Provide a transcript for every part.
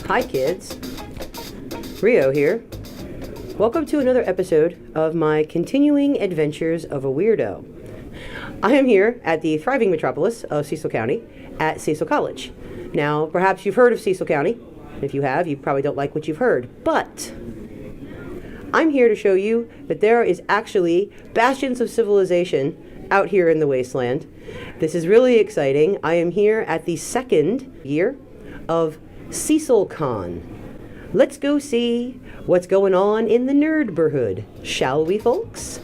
Hi kids, Rio here. Welcome to another episode of my continuing adventures of a weirdo. I am here at the thriving metropolis of Cecil County at Cecil College. Now, perhaps you've heard of Cecil County. If you have, you probably don't like what you've heard, but I'm here to show you that there is actually bastions of civilization out here in the wasteland. This is really exciting. I am here at the second year of CecilCon. Let's go see what's going on in the Nerdbourhood, shall we, folks?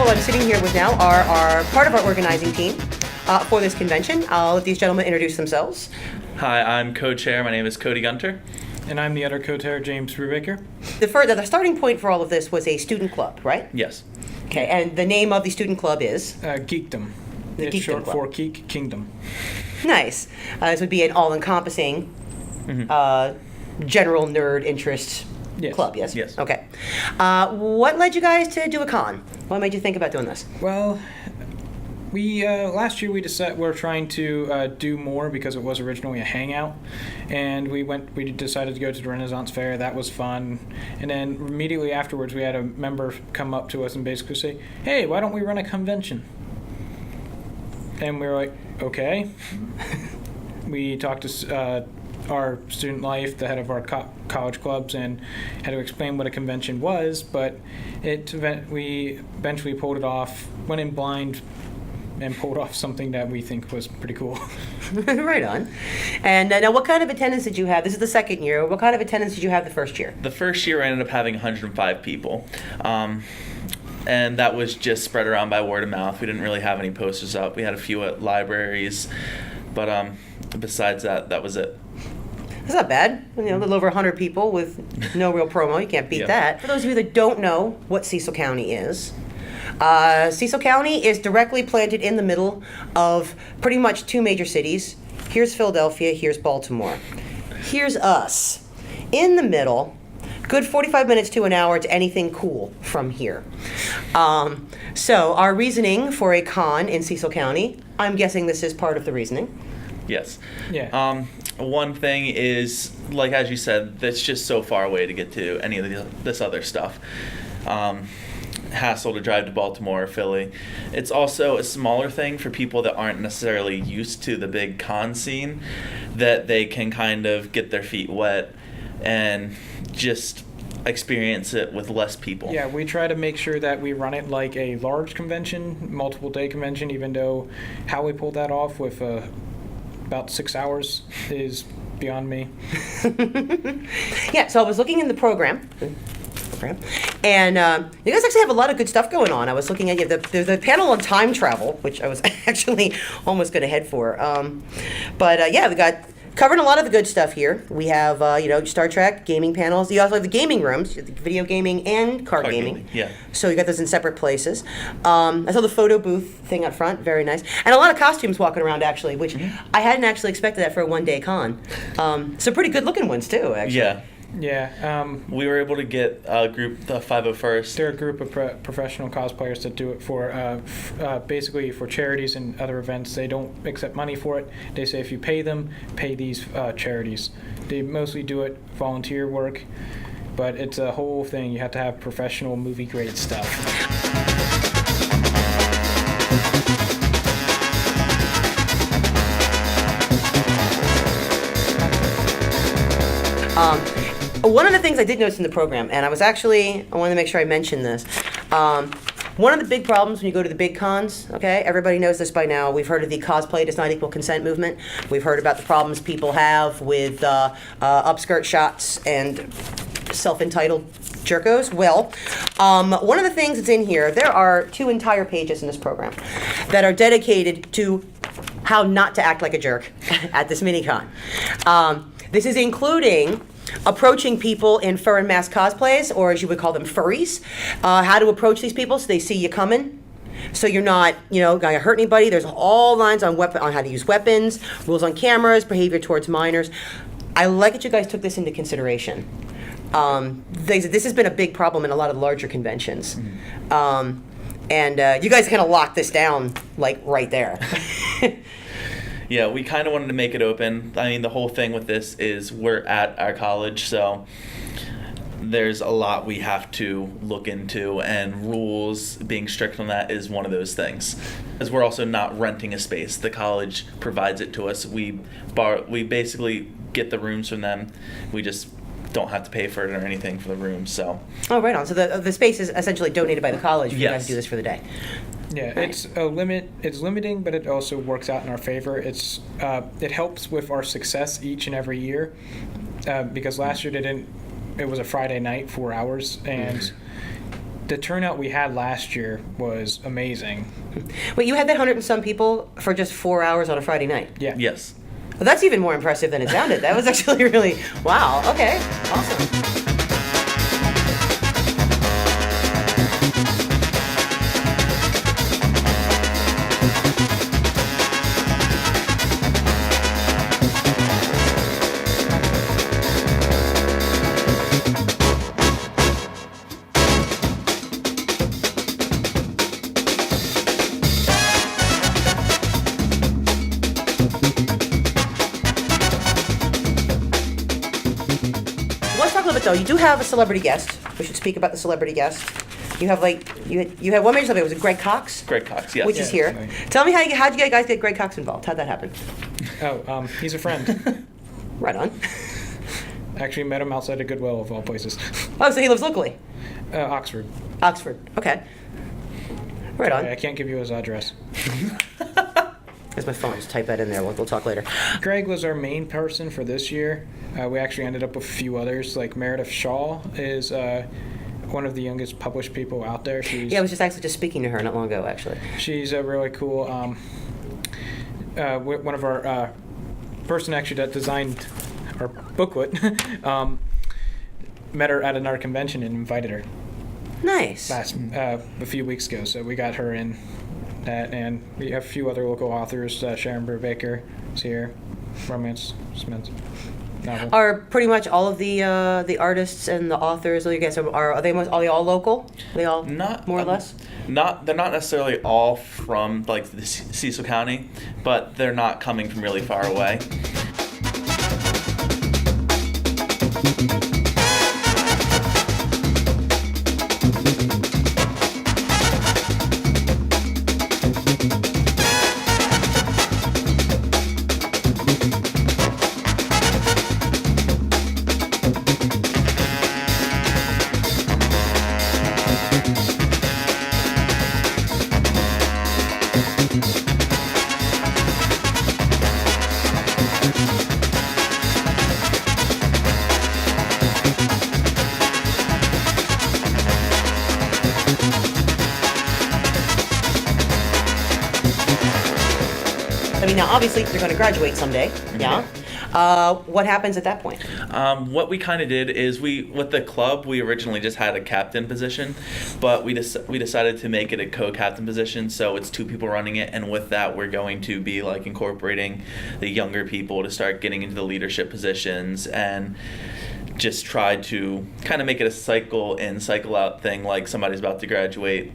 I'm sitting here with now are part of our organizing team for this convention. I'll let these gentlemen introduce themselves. Hi, I'm co-chair. My name is Cody Gunter. And I'm the other co-chair, James Brubaker. The starting point for all of this was a student club, right? Yes. Okay, and the name of the student club is? Geekdom. The It's Geekdom short Club. for Geek Kingdom. Nice. This would be an all-encompassing general nerd interest club, yes? Yes. Okay. What led you guys to do a con? What made you think about doing this? Well, we last year we were trying to do more because it was originally a hangout, and we decided to go to the Renaissance Fair. That was fun, and then immediately afterwards we had a member come up to us and basically say, "Hey, why don't we run a convention?" And we were like, "Okay." We talked to our student life, the head of our college clubs, and had to explain what a convention was, but we eventually pulled it off, went in blind, and pulled off something that we think was pretty cool. Right on. And now what kind of attendance did you have? This is the second year. What kind of attendance did you have the first year? The first year I ended up having 105 people. And that was just spread around by word of mouth. We didn't really have any posters up. We had a few at libraries, but besides that, that was it. That's not bad. A little over 100 people with no real promo. You can't beat that. For those of you that don't know what Cecil County is, Cecil County is directly planted in the middle of pretty much two major cities. Here's Philadelphia, here's Baltimore. Here's us. In the middle, good 45 minutes to an hour to anything cool from here. So our reasoning for a con in Cecil County, I'm guessing this is part of the reasoning. Yes. Yeah. One thing is, like as you said, that's just so far away to get to any of this other stuff. Hassle to drive to Baltimore or Philly. It's also a smaller thing for people that aren't necessarily used to the big con scene, that they can kind of get their feet wet and just experience it with less people. Yeah, we try to make sure that we run it like a large convention, multiple day convention, even though how we pulled that off with about 6 hours is beyond me. Yeah, so I was looking in the program, and you guys actually have a lot of good stuff going on. I was looking at the panel on time travel, which I was actually almost going to head for. But yeah, we got covering a lot of the good stuff here. We have Star Trek gaming panels. You also have the gaming rooms, video gaming and card gaming. Yeah. So you got those in separate places. I saw the photo booth thing up front, very nice, and a lot of costumes walking around actually, which I hadn't actually expected that for a one-day con. So pretty good looking ones too, actually. Yeah. Yeah. We were able to get a group, the 501st. They're a group of professional cosplayers that do it for basically for charities and other events. They don't accept money for it. They say if you pay them, pay these charities. They mostly do it volunteer work, but it's a whole thing. You have to have professional movie grade stuff. One of the things I did notice in the program, and I wanted to make sure I mentioned this, One of the big problems when you go to the big cons, okay, everybody knows this by now. We've heard of the cosplay does not equal consent movement. We've heard about the problems people have with upskirt shots and self-entitled jerkos. Well, one of the things that's in here, there are 2 entire pages in this program that are dedicated to how not to act like a jerk at this mini-con. This is including approaching people in fur and mask cosplays, or as you would call them, furries. How to approach these people so they see you coming. So you're not, going to hurt anybody. There's all lines on how to use weapons, rules on cameras, behavior towards minors. I like that you guys took this into consideration. This has been a big problem in a lot of larger conventions. And you guys kind of locked this down, like, right there. Yeah, we kind of wanted to make it open. I mean, the whole thing with this is we're at our college, so there's a lot we have to look into, and rules, being strict on that is one of those things. As we're also not renting a space. The college provides it to us. We basically get the rooms from them. We just don't have to pay for it or anything for the rooms, so. Oh, right on. So the space is essentially donated by the college for you guys to do this for the day. Yeah, Nice. It's limiting, but it also works out in our favor. It helps with our success each and every year, because last year it was a Friday night, 4 hours, and the turnout we had last year was amazing. Wait, you had that 100 and some people for just 4 hours on a Friday night? Yeah. Yes. Well, that's even more impressive than it sounded. That was actually really, wow, okay, awesome. So you do have a celebrity guest. We should speak about the celebrity guest. You have you had one major celebrity. Was it Greg Cox? Greg Cox, yes. Which is here. Right. Tell me how'd you guys get Greg Cox involved? How'd that happen? Oh, he's a friend. Right on. Actually met him outside of Goodwill, of all places. Oh, so he lives locally? Oxford. Oxford. Okay. Right on. I can't give you his address. There's my phone. Just type that in there. We'll talk later. Greg was our main person for this year. We actually ended up with a few others. Like Meredith Shawl is one of the youngest published people out there. I was just speaking to her not long ago, actually. She's a really cool. One of our person actually that designed our booklet met her at another convention and invited her. Nice. A few weeks ago, so we got her in. And we have a few other local authors. Sharon Brubaker is here. Romance Smith novel. Are pretty much all of the artists and the authors? You guys are they all local? Are they all Not more or less? They're not necessarily all from like the Cecil County, but they're not coming from really far away. Now, obviously, they're going to graduate someday. Yeah. What happens at that point? What we kind of did is with the club, we originally just had a captain position, but we decided to make it a co-captain position, so it's 2 people running it, and with that, we're going to be like incorporating the younger people to start getting into the leadership positions and just try to kind of make it a cycle in, cycle out thing, like somebody's about to graduate,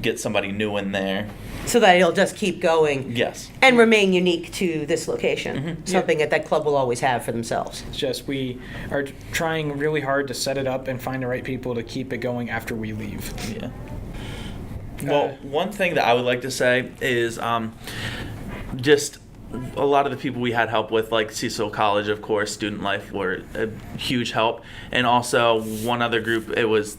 get somebody new in there. So that it'll just keep going. Yes. And remain unique to this location. Mm-hmm. Something that club will always have for themselves. It's just we are trying really hard to set it up and find the right people to keep it going after we leave. Yeah. Well, one thing that I would like to say is just a lot of the people we had help with, like Cecil College, of course, Student Life, were a huge help. And also one other group,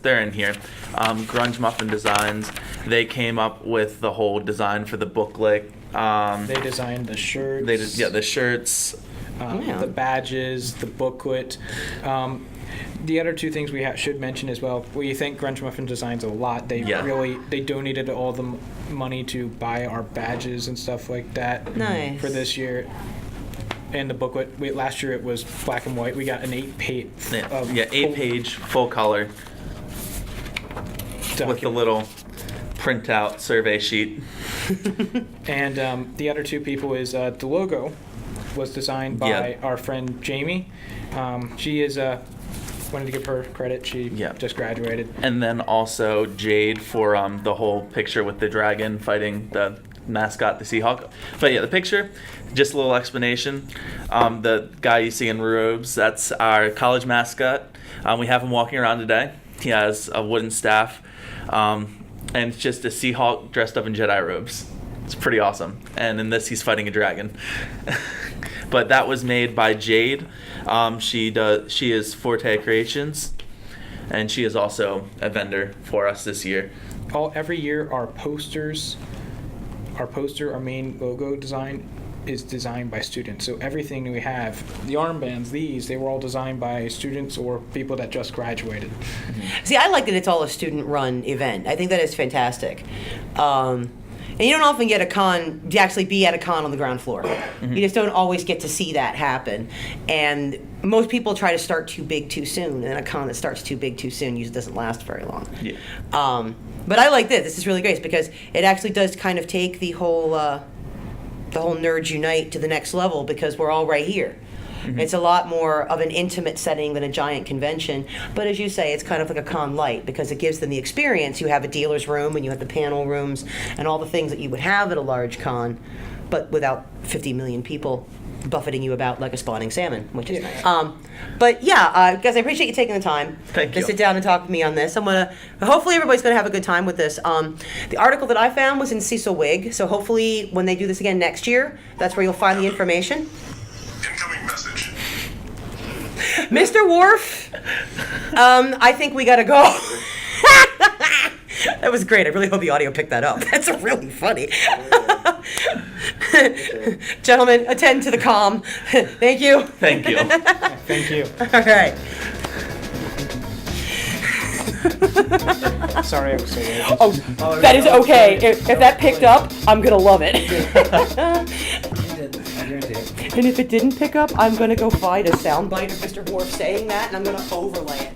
they're in here, Grunge Muffin Designs. They came up with the whole design for the booklet. They designed the shirts. The shirts. The badges, the booklet. The other two things we should mention as well, we thank Grunge Muffin Designs a lot. They donated all the money to buy our badges and stuff like that for this year. And the booklet, last year it was black and white. We got an 8-page full color with the little printout survey sheet. And the other two people is the logo was designed by our friend Jamie. She is wanted to give her credit. She just graduated. And then also Jade for the whole picture with the dragon fighting the mascot, the Seahawk. But the picture, just a little explanation. The guy you see in robes, that's our college mascot. We have him walking around today. He has a wooden staff, and it's just a Seahawk dressed up in Jedi robes. It's pretty awesome. And in this, he's fighting a dragon. But that was made by Jade. She is Forte Creations, and she is also a vendor for us this year. Every year, our main logo design is designed by students. So everything we have, the armbands, they were all designed by students or people that just graduated. Mm-hmm. See, I like that it's all a student-run event. I think that is fantastic. And you don't often get to actually be at a con on the ground floor. Mm-hmm. You just don't always get to see that happen. And most people try to start too big too soon, and a con that starts too big too soon usually doesn't last very long. Yeah. But I like this. This is really great because it actually does kind of take the whole Nerds Unite to the next level because we're all right here. Mm-hmm. It's a lot more of an intimate setting than a giant convention. But as you say, it's kind of like a con light because it gives them the experience. You have a dealer's room and you have the panel rooms and all the things that you would have at a large con, but without 50 million people buffeting you about like a spawning salmon, which is nice. But guys, I appreciate you taking the time to sit down and talk with me on this. Hopefully everybody's going to have a good time with this. The article that I found was in Cecil Wig, so hopefully when they do this again next year, that's where you'll find the information. Incoming message. Mr. Worf, I think we gotta go. That was great. I really hope the audio picked that up. That's really funny. Gentlemen, attend to the comm. Thank you. Thank you. Thank you. All right. Sorry, I was so late. Oh, that is okay. If that picked up, I'm gonna love it. And if it didn't pick up, I'm gonna go find a soundbite of Mr. Worf saying that, and I'm gonna overlay it.